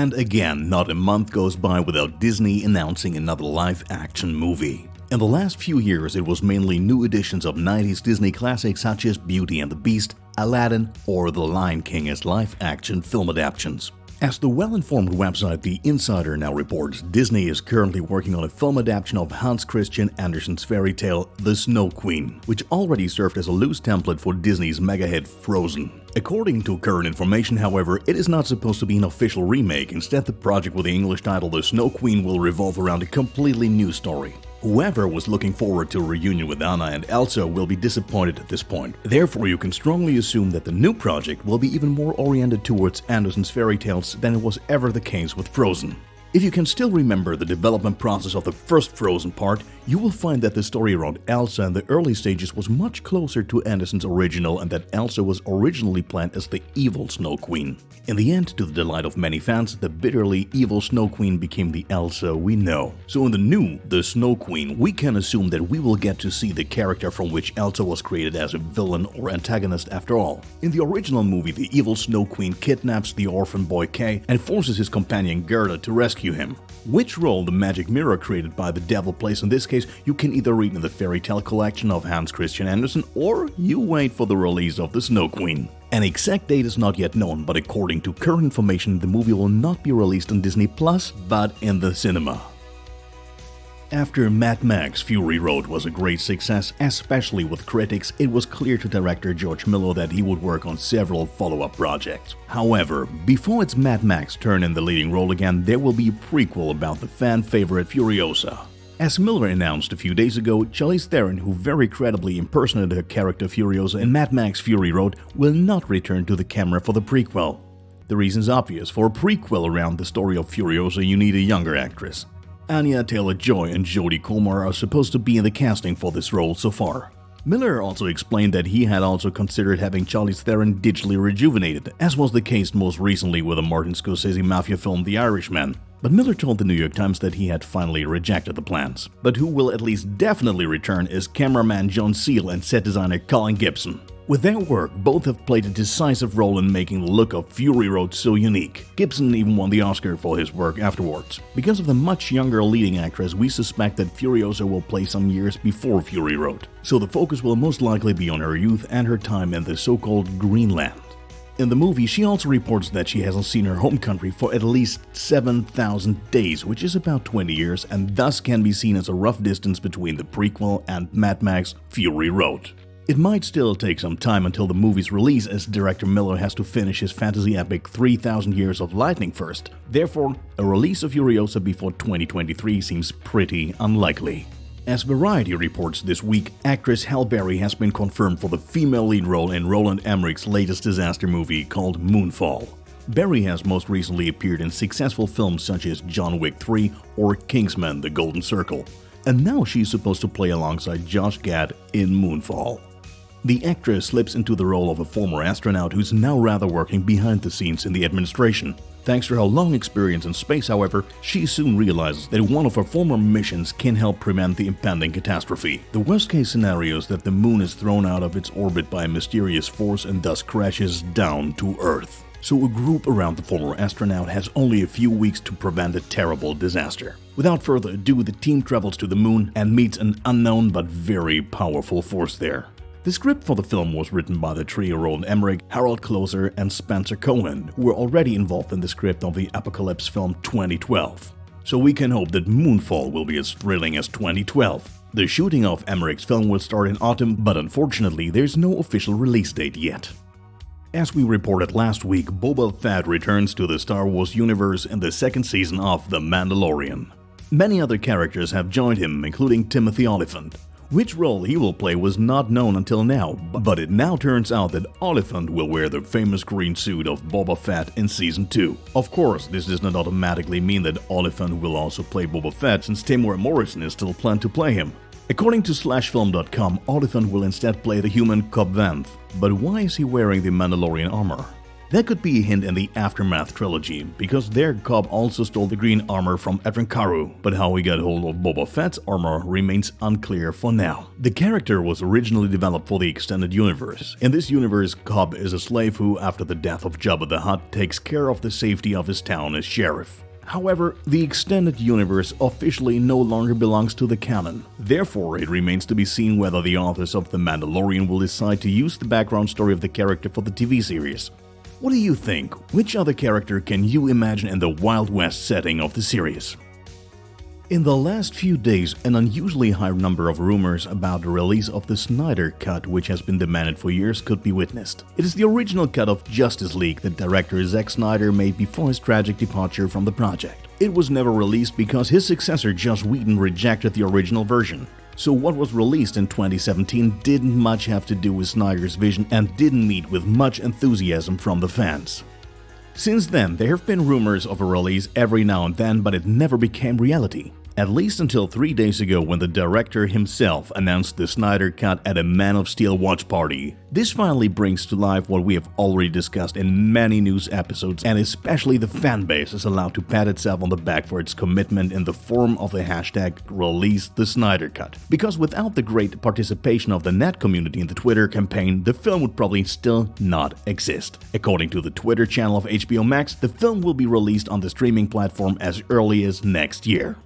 And again, not a month goes by without Disney announcing another live-action movie. In the last few years, it was mainly new editions of 90s Disney classics such as Beauty and the Beast, Aladdin, or The Lion King as live-action film adaptations. As the well-informed website The Insider now reports, Disney is currently working on a film adaptation of Hans Christian Andersen's fairy tale The Snow Queen, which already served as a loose template for Disney's mega hit Frozen. According to current information, however, it is not supposed to be an official remake. Instead, the project with the English title The Snow Queen will revolve around a completely new story. Whoever was looking forward to a reunion with Anna and Elsa will be disappointed at this point. Therefore, you can strongly assume that the new project will be even more oriented towards Andersen's fairy tales than it was ever the case with Frozen. If you can still remember the development process of the first Frozen part, you will find that the story around Elsa in the early stages was much closer to Andersen's original and that Elsa was originally planned as the evil Snow Queen. In the end, to the delight of many fans, the bitterly evil Snow Queen became the Elsa we know. So in the new The Snow Queen, we can assume that we will get to see the character from which Elsa was created as a villain or antagonist after all. In the original movie, the evil Snow Queen kidnaps the orphan boy Kay and forces his companion Gerda to rescue him. Which role the magic mirror created by the devil plays in this case, you can either read in the fairy tale collection of Hans Christian Andersen or you wait for the release of The Snow Queen. An exact date is not yet known, but according to current information, the movie will not be released on Disney Plus, but in the cinema. After Mad Max Fury Road was a great success, especially with critics, it was clear to director George Miller that he would work on several follow-up projects. However, before it's Mad Max turn in the leading role again, there will be a prequel about the fan favorite Furiosa. As Miller announced a few days ago, Charlize Theron, who very credibly impersonated her character Furiosa in Mad Max Fury Road, will not return to the camera for the prequel. The reason is obvious. For a prequel around the story of Furiosa, you need a younger actress. Anya Taylor-Joy and Jodie are supposed to be in the casting for this role so far. Miller also explained that he had also considered having Charlize Theron digitally rejuvenated, as was the case most recently with the Martin Scorsese mafia film The Irishman. But Miller told the New York Times that he had finally rejected the plans. But who will at least definitely return is cameraman John Seal and set designer Colin Gibson. With their work, both have played a decisive role in making the look of Fury Road so unique. Gibson even won the Oscar for his work afterwards. Because of the much younger leading actress, we suspect that Furiosa will play some years before Fury Road. So the focus will most likely be on her youth and her time in the so-called Greenland. In the movie, she also reports that she hasn't seen her home country for at least 7,000 days, which is about 20 years, and thus can be seen as a rough distance between the prequel and Mad Max Fury Road. It might still take some time until the movie's release, as director Miller has to finish his fantasy epic 3,000 Years of Lightning first. Therefore, a release of Furiosa before 2023 seems pretty unlikely. As Variety reports this week, actress Halle Berry has been confirmed for the female lead role in Roland Emmerich's latest disaster movie called Moonfall. Berry has most recently appeared in successful films such as John Wick 3 or Kingsman: The Golden Circle, and now she's supposed to play alongside Josh Gad in Moonfall. The actress slips into the role of a former astronaut who's now rather working behind the scenes in the administration. Thanks to her long experience in space, however, she soon realizes that one of her former missions can help prevent the impending catastrophe. The worst-case scenario is that the moon is thrown out of its orbit by a mysterious force and thus crashes down to Earth. So a group around the former astronaut has only a few weeks to prevent a terrible disaster. Without further ado, the team travels to the moon and meets an unknown but very powerful force there. The script for the film was written by the trio Roland Emmerich, Harold Closer, and Spencer Cohen, who were already involved in the script of the Apocalypse film 2012. So we can hope that Moonfall will be as thrilling as 2012. The shooting of Emmerich's film will start in autumn, but unfortunately there's no official release date yet. As we reported last week, Boba Fett returns to the Star Wars universe in the second season of The Mandalorian. Many other characters have joined him, including Timothy Olyphant. Which role he will play was not known until now, but it now turns out that Olyphant will wear the famous green suit of Boba Fett in Season 2. Of course, this does not automatically mean that Olyphant will also play Boba Fett, since Temuera Morrison is still planned to play him. According to SlashFilm.com, Olyphant will instead play the human Cobb Vanth. But why is he wearing the Mandalorian armor? That could be a hint in the Aftermath trilogy, because there Cobb also stole the green armor from Edrin Karoo, but how he got hold of Boba Fett's armor remains unclear for now. The character was originally developed for the extended universe. In this universe, Cobb is a slave who, after the death of Jabba the Hutt, takes care of the safety of his town as sheriff. However, the extended universe officially no longer belongs to the canon. Therefore, it remains to be seen whether the authors of The Mandalorian will decide to use the background story of the character for the TV series. What do you think? Which other character can you imagine in the Wild West setting of the series? In the last few days, an unusually high number of rumors about the release of the Snyder Cut, which has been demanded for years, could be witnessed. It is the original cut of Justice League that director Zack Snyder made before his tragic departure from the project. It was never released because his successor Joss Whedon rejected the original version. So what was released in 2017 didn't much have to do with Snyder's vision and didn't meet with much enthusiasm from the fans. Since then, there have been rumors of a release every now and then, but it never became reality. At least until 3 days ago, when the director himself announced the Snyder Cut at a Man of Steel watch party. This finally brings to life what we have already discussed in many news episodes, and especially the fanbase is allowed to pat itself on the back for its commitment in the form of the hashtag #ReleaseTheSnyderCut. Because without the great participation of the net community in the Twitter campaign, the film would probably still not exist. According to the Twitter channel of HBO Max, the film will be released on the streaming platform as early as next year.